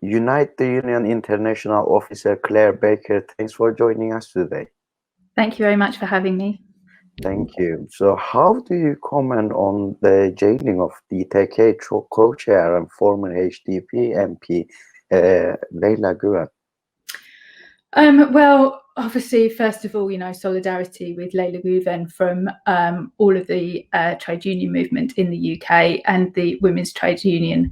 Unite the Union International Officer Clare Baker, thanks for joining us today. Thank you very much for having me. Thank you. So how do you comment on the jailing of DTK co-chair and former HDP MP Leyla Guven? Well, obviously, first of all, solidarity with Leyla Guven from all of the trade union movement in the UK and the women's trade union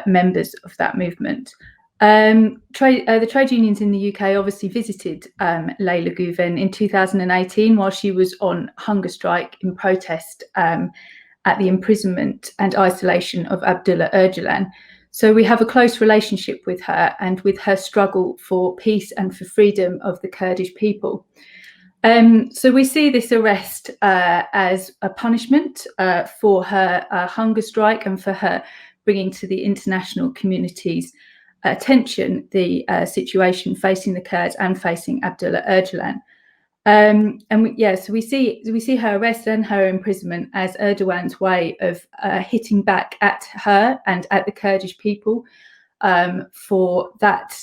members of that movement. The trade unions in the UK obviously visited Leyla Guven in 2018 while she was on hunger strike in protest at the imprisonment and isolation of Abdullah Öcalan. So we have a close relationship with her and with her struggle for peace and for freedom of the Kurdish people. So we see this arrest as a punishment for her hunger strike and for her bringing to the international community's attention the situation facing the Kurds and facing Abdullah Öcalan. So we see her arrest and her imprisonment as Erdogan's way of hitting back at her and at the Kurdish people for that,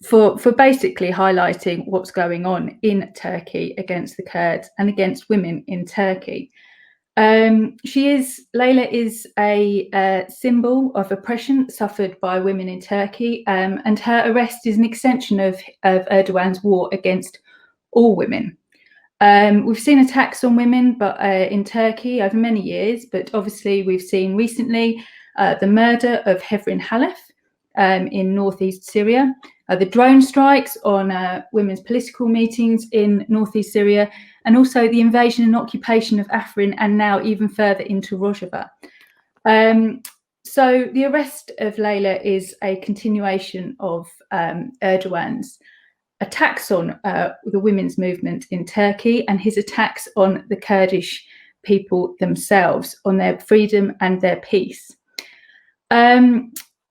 for basically highlighting what's going on in Turkey against the Kurds and against women in Turkey. Leyla is a symbol of oppression suffered by women in Turkey, and her arrest is an extension of Erdogan's war against all women. We've seen attacks on women, but in Turkey over many years. But obviously, we've seen recently the murder of Hevrin Halef in northeast Syria, the drone strikes on women's political meetings in northeast Syria, and also the invasion and occupation of Afrin, and now even further into Rojava. So the arrest of Leyla is a continuation of Erdogan's attacks on the women's movement in Turkey and his attacks on the Kurdish people themselves, on their freedom and their peace.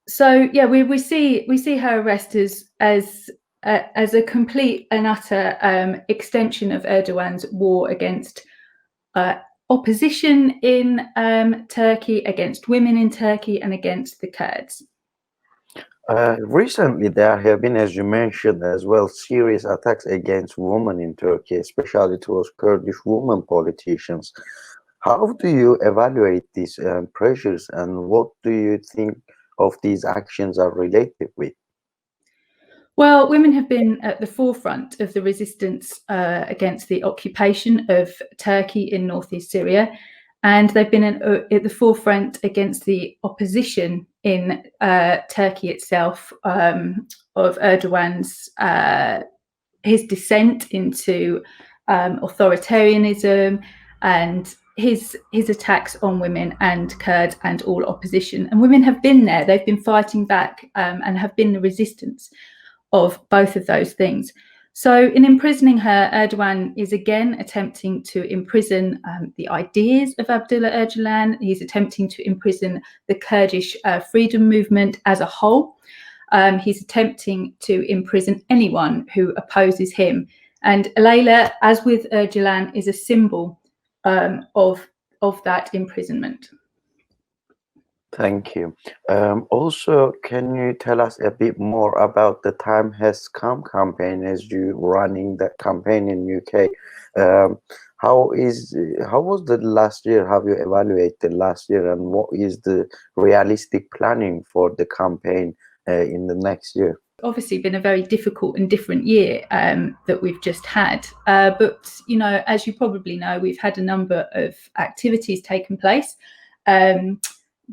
So yeah, we see her arrest as a complete and utter extension of Erdogan's war against opposition in Turkey, against women in Turkey, and against the Kurds. Recently, there have been, as you mentioned as well, serious attacks against women in Turkey, especially towards Kurdish women politicians. How do you evaluate these pressures, and what do you think of these actions are related with? Well, women have been at the forefront of the resistance against the occupation of Turkey in northeast Syria, and they've been at the forefront against the opposition in Turkey itself of Erdogan's his descent into authoritarianism and his attacks on women and Kurds and all opposition. And women have been there; they've been fighting back and have been the resistance of both of those things. So in imprisoning her, Erdogan is again attempting to imprison the ideas of Abdullah Öcalan. He's attempting to imprison the Kurdish freedom movement as a whole. He's attempting to imprison anyone who opposes him. And Leyla, as with Öcalan, is a symbol of that imprisonment. Thank you. Also, can you tell us a bit more about the Time Has Come campaign, as you running that campaign in UK? How was the last year? Have you evaluated last year, and what is the realistic planning for the campaign in the next year? Obviously been a very difficult and different year that we've just had. But, as you probably know, we've had a number of activities taken place.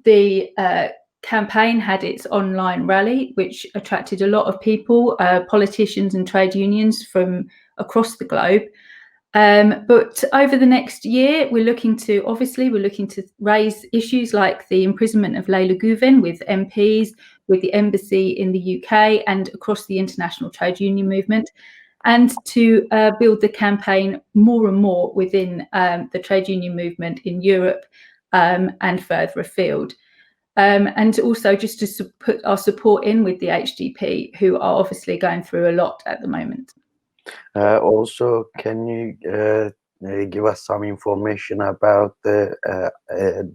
The campaign had its online rally, which attracted a lot of people, politicians and trade unions from across the globe. But over the next year, we're looking to raise issues like the imprisonment of Leyla Guven with MPs, with the embassy in the UK and across the international trade union movement, and to build the campaign more and more within the trade union movement in Europe and further afield. And also just to put our support in with the HDP, who are obviously going through a lot at the moment. Also, can you give us some information about the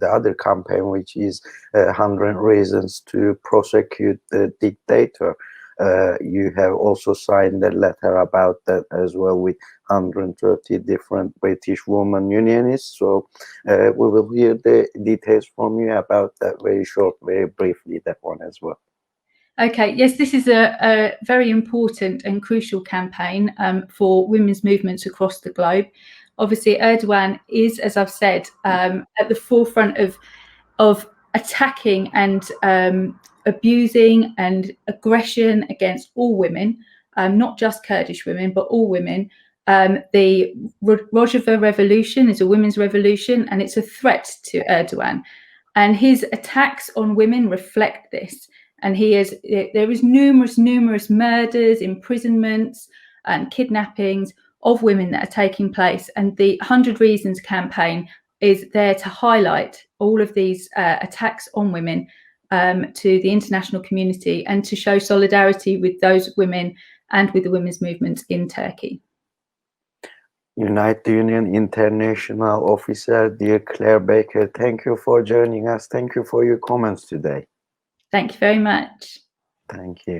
other campaign, which is 100 Reasons to Prosecute the Dictator. You have also signed a letter about that as well with 130 different British women unionists. So we will hear the details from you about that very short, very briefly, that one as well. Okay, yes, this is a very important and crucial campaign for women's movements across the globe. Obviously, Erdogan is, as I've said, at the forefront of attacking and abusing and aggression against all women, not just Kurdish women, but all women. The Rojava revolution is a women's revolution, and it's a threat to Erdogan. And his attacks on women reflect this. And there is numerous murders, imprisonments, and kidnappings of women that are taking place. And the 100 Reasons campaign is there to highlight all of these attacks on women to the international community and to show solidarity with those women and with the women's movement in Turkey. United Union International Officer, dear Clare Baker, thank you for joining us. Thank you for your comments today. Thank you very much. Thank you.